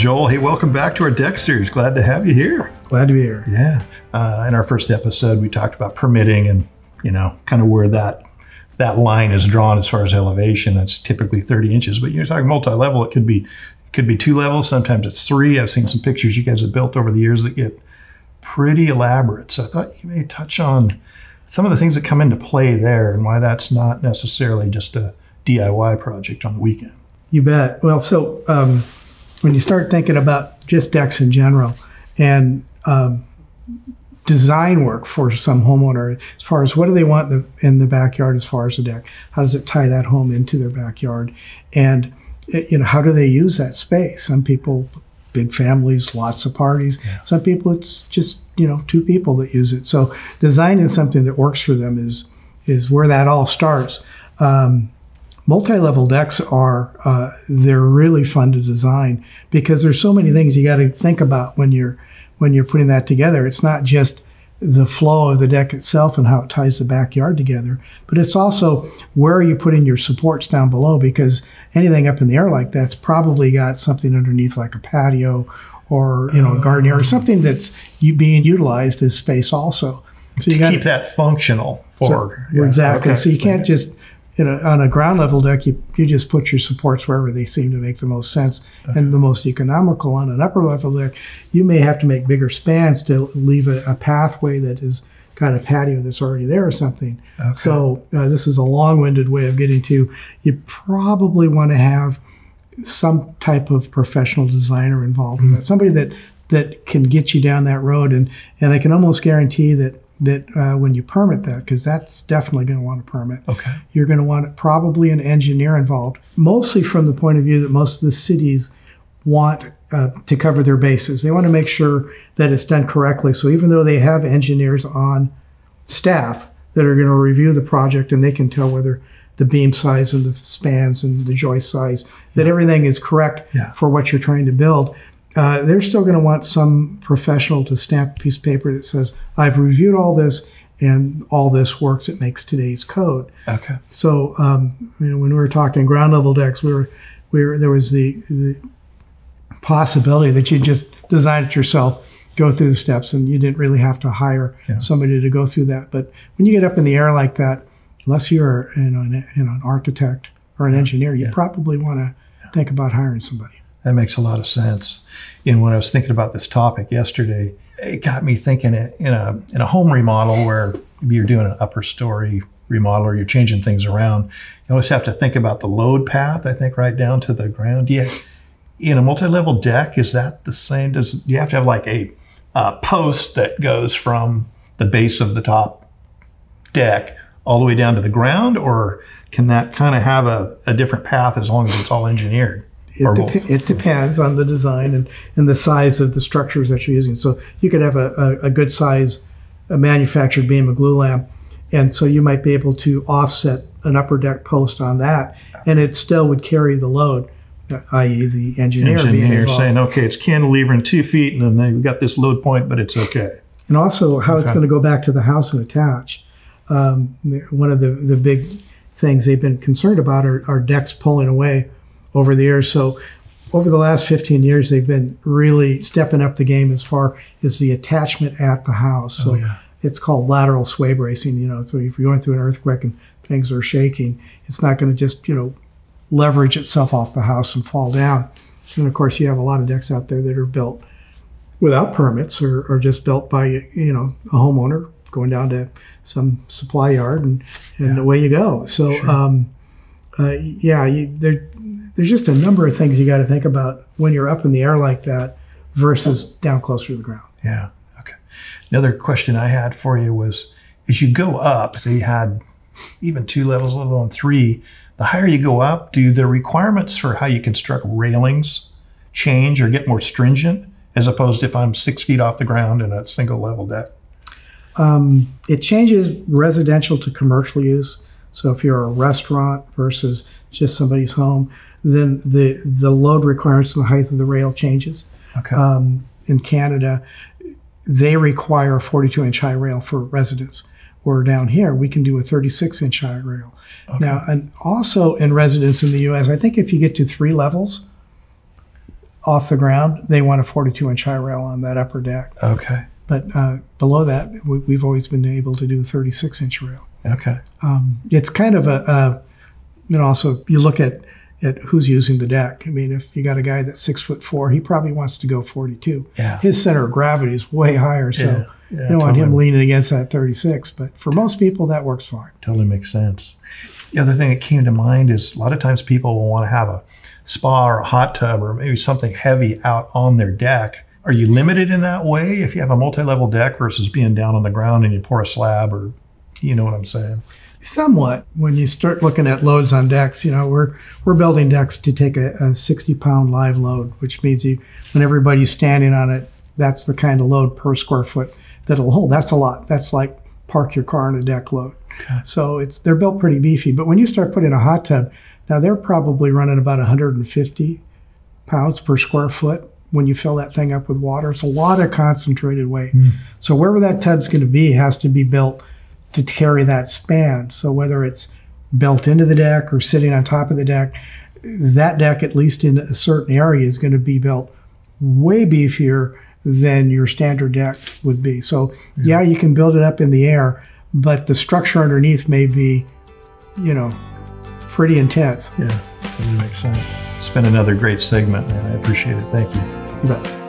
Joel. Hey, welcome back to our deck series. Glad to have you here. Glad to be here. Yeah. In our first episode, we talked about permitting and, kind of where that line is drawn as far as elevation. It's typically 30 inches, but you're talking multi-level. It could be 2 levels. Sometimes it's 3. I've seen some pictures you guys have built over the years that get pretty elaborate. So I thought you may touch on some of the things that come into play there and why that's not necessarily just a DIY project on the weekend. You bet. Well, so when you start thinking about just decks in general and design work for some homeowner, as far as what do they want in the backyard as far as the deck, how does it tie that home into their backyard, and how do they use that space? Some people, big families, lots of parties. Yeah. Some people, it's just 2 people that use it. So designing something that works for them is where that all starts. Multi-level decks they're really fun to design because there's so many things you got to think about when you're putting that together. It's not just the flow of the deck itself and how it ties the backyard together, but it's also where are you putting your supports down below, because anything up in the air like that's probably got something underneath like a patio or a garden area or something that's being utilized as space also. So you keep that functional forward. So, exactly. Okay. So you can't just on a ground level deck, you just put your supports wherever they seem to make the most sense and the most economical. On an upper level deck, you may have to make bigger spans to leave a pathway that has got a patio that's already there or something. Okay. So this is a long-winded way of getting to, you probably want to have some type of professional designer involved in that, somebody that can get you down that road. And I can almost guarantee that when you permit that, because that's definitely going to want a permit. Okay. You're going to want probably an engineer involved, mostly from the point of view that most of the cities want to cover their bases. They want to make sure that it's done correctly. So even though they have engineers on staff that are going to review the project and they can tell whether the beam size and the spans and the joist size, that everything is correct for what you're trying to build, they're still going to want some professional to stamp a piece of paper that says, I've reviewed all this and all this works. It makes today's code. Okay. So when we were talking ground level decks, there was the possibility that you just design it yourself, go through the steps, and you didn't really have to hire somebody to go through that. But when you get up in the air like that, unless you're an architect or an engineer, you probably want to think about hiring somebody. That makes a lot of sense. And when I was thinking about this topic yesterday, it got me thinking in a home remodel where maybe you're doing an upper story remodel or you're changing things around, you always have to think about the load path, I think, right down to the ground. In a multi-level deck, is that the same? Do you have to have like a post that goes from the base of the top deck all the way down to the ground, or can that kind of have a different path as long as it's all engineered? It depends on the design and the size of the structures that you're using. So you could have a good size manufactured beam of glue lamp, and so you might be able to offset an upper deck post on that, and it still would carry the load, i.e. the engineer being involved. Saying, okay, it's cantilevering 2 feet, and then they've got this load point, but it's okay. And also how it's going to go back to the house and attach. One of the big things they've been concerned about are decks pulling away over the years. So over the last 15 years, they've been really stepping up the game as far as the attachment at the house. So it's called lateral sway bracing. So if you're going through an earthquake and things are shaking, it's not going to just, leverage itself off the house and fall down. And of course, you have a lot of decks out there that are built without permits or just built by, a homeowner going down to some supply yard and away you go. So, there's just a number of things you got to think about when you're up in the air like that versus down closer to the ground. Yeah. Okay. Another question I had for you was, as you go up, so you had even 2 levels, let alone 3, the higher you go up, do the requirements for how you construct railings change or get more stringent as opposed to if I'm 6 feet off the ground in a single level deck? It changes residential to commercial use. So if you're a restaurant versus just somebody's home, then the load requirements and the height of the rail changes. Okay. In Canada, they require a 42-inch high rail for residents. Where down here, we can do a 36-inch high rail. Okay. Now, and also in residents in the U.S., I think if you get to 3 levels, off the ground, they want a 42-inch high rail on that upper deck. Okay. But below that, we've always been able to do 36-inch rail. Okay. It's kind of also you look at who's using the deck. I mean, if you got a guy that's 6'4", he probably wants to go 42. Yeah. His center of gravity is way higher, so you don't want him leaning against that 36. But for most people, that works fine. Totally makes sense. The other thing that came to mind is a lot of times people will want to have a spa or a hot tub or maybe something heavy out on their deck. Are you limited in that way if you have a multi-level deck versus being down on the ground and you pour a slab, or you know what I'm saying? Somewhat. When you start looking at loads on decks, we're building decks to take a 60-pound live load, which means when everybody's standing on it, that's the kind of load per square foot that'll hold. That's a lot. That's like park your car on a deck load. Okay. So they're built pretty beefy. But when you start putting a hot tub, now they're probably running about 150 pounds per square foot when you fill that thing up with water. It's a lot of concentrated weight. So wherever that tub's going to be has to be built to carry that span. So whether it's built into the deck or sitting on top of the deck, that deck, at least in a certain area, is going to be built way beefier than your standard deck would be. So yeah, you can build it up in the air, but the structure underneath may be, pretty intense. Yeah, that makes sense. It's been another great segment, man. I appreciate it. Thank you. You bet.